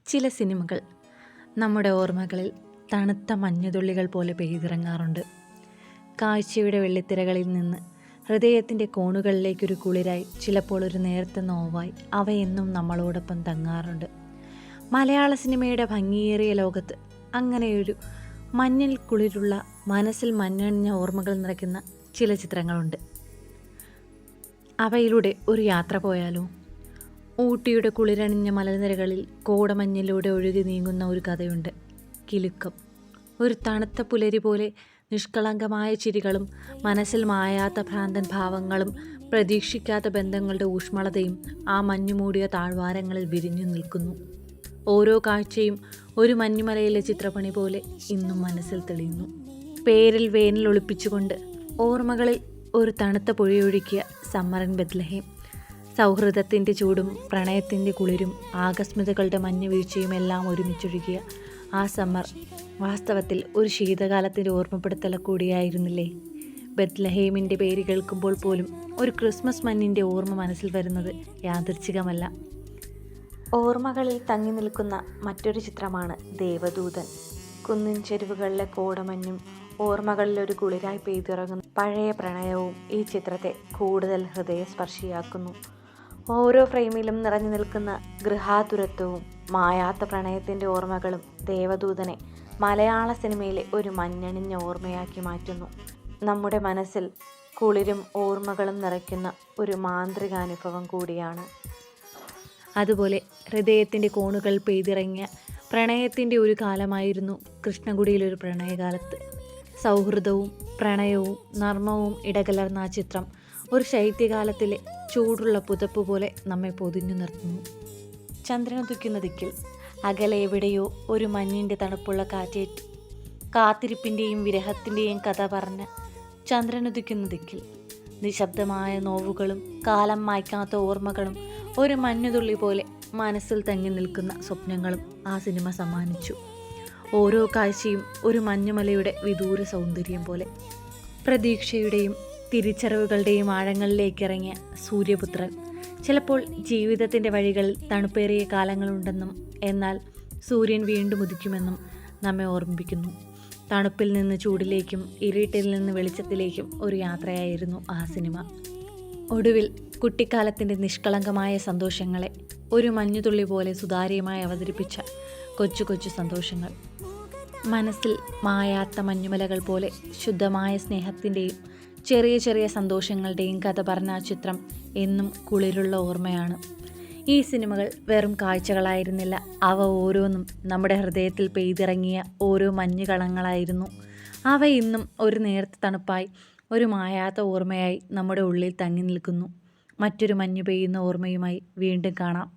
ചില സിനിമകൾ നമ്മുടെ ഓർമ്മകളിൽ തണുത്ത മഞ്ഞുതുള്ളികൾ പോലെ പെയ്തിറങ്ങാറുണ്ട്. കാഴ്ചയുടെ വെള്ളിത്തിരകളിൽ നിന്ന് ഹൃദയത്തിൻ്റെ കോണുകളിലേക്കൊരു കുളിരായി, ചിലപ്പോൾ ഒരു നേർത്ത നോവായി അവയെന്നും നമ്മളോടൊപ്പം തങ്ങാറുണ്ട്. മലയാള സിനിമയുടെ ഭംഗിയേറിയ ലോകത്ത് അങ്ങനെയൊരു മഞ്ഞിൽ കുളിരുള്ള, മനസ്സിൽ മഞ്ഞണിഞ്ഞ ഓർമ്മകൾ നിറയ്ക്കുന്ന ചില ചിത്രങ്ങളുണ്ട്. അവയിലൂടെ ഒരു യാത്ര പോയാലോ? ഊട്ടിയുടെ കുളിരണിഞ്ഞ മലനിരകളിൽ കോടമഞ്ഞിലൂടെ ഒഴുകി നീങ്ങുന്ന ഒരു കഥയുണ്ട്, കിലുക്കം. ഒരു തണുത്ത പുലരി പോലെ നിഷ്കളങ്കമായ ചിരികളും മനസ്സിൽ മായാത്ത ഭ്രാന്തൻ ഭാവങ്ങളും പ്രതീക്ഷിക്കാത്ത ബന്ധങ്ങളുടെ ഊഷ്മളതയും ആ മഞ്ഞുമൂടിയ താഴ്വാരങ്ങളിൽ വിരിഞ്ഞു നിൽക്കുന്നു. ഓരോ കാഴ്ചയും ഒരു മഞ്ഞുമലയിലെ ചിത്രപ്പണി പോലെ ഇന്നും മനസ്സിൽ തെളിയുന്നു. പേരിൽ വേനൽ ഒളിപ്പിച്ചുകൊണ്ട് ഓർമ്മകളിൽ ഒരു തണുത്ത പുഴയൊഴുക്കിയ സമ്മർ ഇൻ ബെത്ലഹേം. സൗഹൃദത്തിൻ്റെ ചൂടും പ്രണയത്തിൻ്റെ കുളിരും ആകസ്മികതകളുടെ മഞ്ഞുവീഴ്ചയും എല്ലാം ഒരുമിച്ചൊഴുകിയ ആ സമ്മർ വാസ്തവത്തിൽ ഒരു ശീതകാലത്തിൻ്റെ ഓർമ്മപ്പെടുത്തൽ കൂടിയായിരുന്നില്ലേ? ബെത്ലഹേമിൻ്റെ പേര് കേൾക്കുമ്പോൾ പോലും ഒരു ക്രിസ്മസ് മഞ്ഞിൻ്റെ ഓർമ്മ മനസ്സിൽ വരുന്നത് യാദൃച്ഛികമല്ല. ഓർമ്മകളിൽ തങ്ങി നിൽക്കുന്ന മറ്റൊരു ചിത്രമാണ് ദേവദൂതൻ. കുന്നിൻ ചെരുവുകളിലെ കോടമഞ്ഞും ഓർമ്മകളിൽ ഒരു കുളിരായി പെയ്തിറങ്ങുന്ന പഴയ പ്രണയവും ഈ ചിത്രത്തെ കൂടുതൽ ഹൃദയസ്പർശിയാക്കുന്നു. ഓരോ ഫ്രെയിമിലും നിറഞ്ഞു നിൽക്കുന്ന ഗൃഹാതുരത്വവും മായാത്ത പ്രണയത്തിൻ്റെ ഓർമ്മകളും ദേവദൂതനെ മലയാള സിനിമയിലെ ഒരു മഞ്ഞണിഞ്ഞ ഓർമ്മയാക്കി മാറ്റുന്നു. നമ്മുടെ മനസ്സിൽ കുളിരും ഓർമ്മകളും നിറയ്ക്കുന്ന ഒരു മാന്ത്രികാനുഭവം കൂടിയാണ്. അതുപോലെ ഹൃദയത്തിൻ്റെ കോണുകൾ പെയ്തിറങ്ങിയ പ്രണയത്തിൻ്റെ ഒരു കാലമായിരുന്നു കൃഷ്ണകുടിയിലൊരു പ്രണയകാലത്ത്. സൗഹൃദവും പ്രണയവും നർമ്മവും ഇടകലർന്ന ആ ചിത്രം ഒരു ശൈത്യകാലത്തിലെ ചൂടുള്ള പുതപ്പ് പോലെ നമ്മെ പൊതിഞ്ഞു നിർത്തുന്നു. ചന്ദ്രനുദിക്കുന്ന ദിക്കിൽ അകലെ എവിടെയോ ഒരു മഞ്ഞിൻ്റെ തണുപ്പുള്ള കാറ്റേറ്റ് കാത്തിരിപ്പിൻ്റെയും വിരഹത്തിൻ്റെയും കഥ പറഞ്ഞ് ചന്ദ്രനുദിക്കുന്ന ദിക്കിൽ നിശബ്ദമായ നോവുകളും കാലം മായ്ക്കാത്ത ഓർമ്മകളും ഒരു മഞ്ഞുതുള്ളി പോലെ മനസ്സിൽ തങ്ങി നിൽക്കുന്ന സ്വപ്നങ്ങളും ആ സിനിമ സമ്മാനിച്ചു. ഓരോ കാഴ്ചയും ഒരു മഞ്ഞുമലയുടെ വിദൂര സൗന്ദര്യം പോലെ. പ്രതീക്ഷയുടെയും തിരിച്ചറിവുകളുടെയും ആഴങ്ങളിലേക്ക് ഇറങ്ങിയ സൂര്യപുത്രൻ. ചിലപ്പോൾ ജീവിതത്തിൻ്റെ വഴികളിൽ തണുപ്പേറിയ കാലങ്ങളുണ്ടെന്നും എന്നാൽ സൂര്യൻ വീണ്ടും ഉദിക്കുമെന്നും നമ്മെ ഓർമ്മിപ്പിക്കുന്നു. തണുപ്പിൽ നിന്ന് ചൂടിലേക്കും ഇരുട്ടിൽ നിന്ന് വെളിച്ചത്തിലേക്കും ഒരു യാത്രയായിരുന്നു ആ സിനിമ. ഒടുവിൽ കുട്ടിക്കാലത്തിൻ്റെ നിഷ്കളങ്കമായ സന്തോഷങ്ങളെ ഒരു മഞ്ഞുതുള്ളി പോലെ സുതാര്യമായി അവതരിപ്പിച്ച കൊച്ചു കൊച്ചു സന്തോഷങ്ങൾ. മനസ്സിൽ മായാത്ത മഞ്ഞുമലകൾ പോലെ ശുദ്ധമായ സ്നേഹത്തിൻ്റെയും ചെറിയ ചെറിയ സന്തോഷങ്ങളുടെയും കഥ പറഞ്ഞ ആ ചിത്രം എന്നും കുളിരുള്ള ഓർമ്മയാണ്. ഈ സിനിമകൾ വെറും കാഴ്ചകളായിരുന്നില്ല, അവ ഓരോന്നും നമ്മുടെ ഹൃദയത്തിൽ പെയ്തിറങ്ങിയ ഓരോ മഞ്ഞുകളങ്ങളായിരുന്നു. അവ ഇന്നും ഒരു നേർത്ത തണുപ്പായി, ഒരു മായാത്ത ഓർമ്മയായി നമ്മുടെ ഉള്ളിൽ തങ്ങി നിൽക്കുന്നു. മറ്റൊരു മഞ്ഞു പെയ്യുന്ന ഓർമ്മയുമായി വീണ്ടും കാണാം.